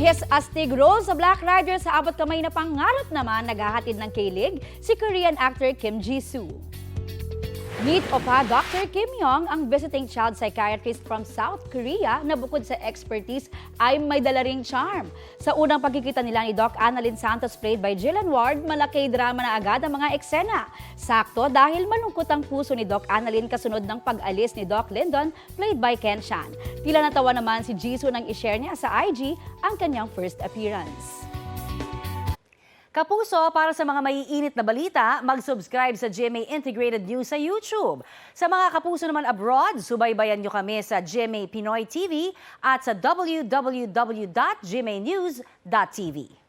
his astig role sa Black Rider sa abot kamay na pangarap naman naghahatid ng kilig si Korean actor Kim Jisoo. Meet Opa Dr. Kim Yong, ang visiting child psychiatrist from South Korea na bukod sa expertise ay may dala ring charm. Sa unang pagkikita nila ni Doc Annalyn Santos played by Jillian Ward, malaki drama na agad ang mga eksena. Sakto dahil malungkot ang puso ni Doc Annalyn kasunod ng pag-alis ni Doc Lyndon played by Ken Chan. Tila natawa naman si Jisoo nang i-share niya sa IG ang kanyang first appearance. Kapuso, para sa mga maiinit na balita, mag-subscribe sa GMA Integrated News sa YouTube. Sa mga kapuso naman abroad, subaybayan nyo kami sa GMA Pinoy TV at sa www.gmanews.tv.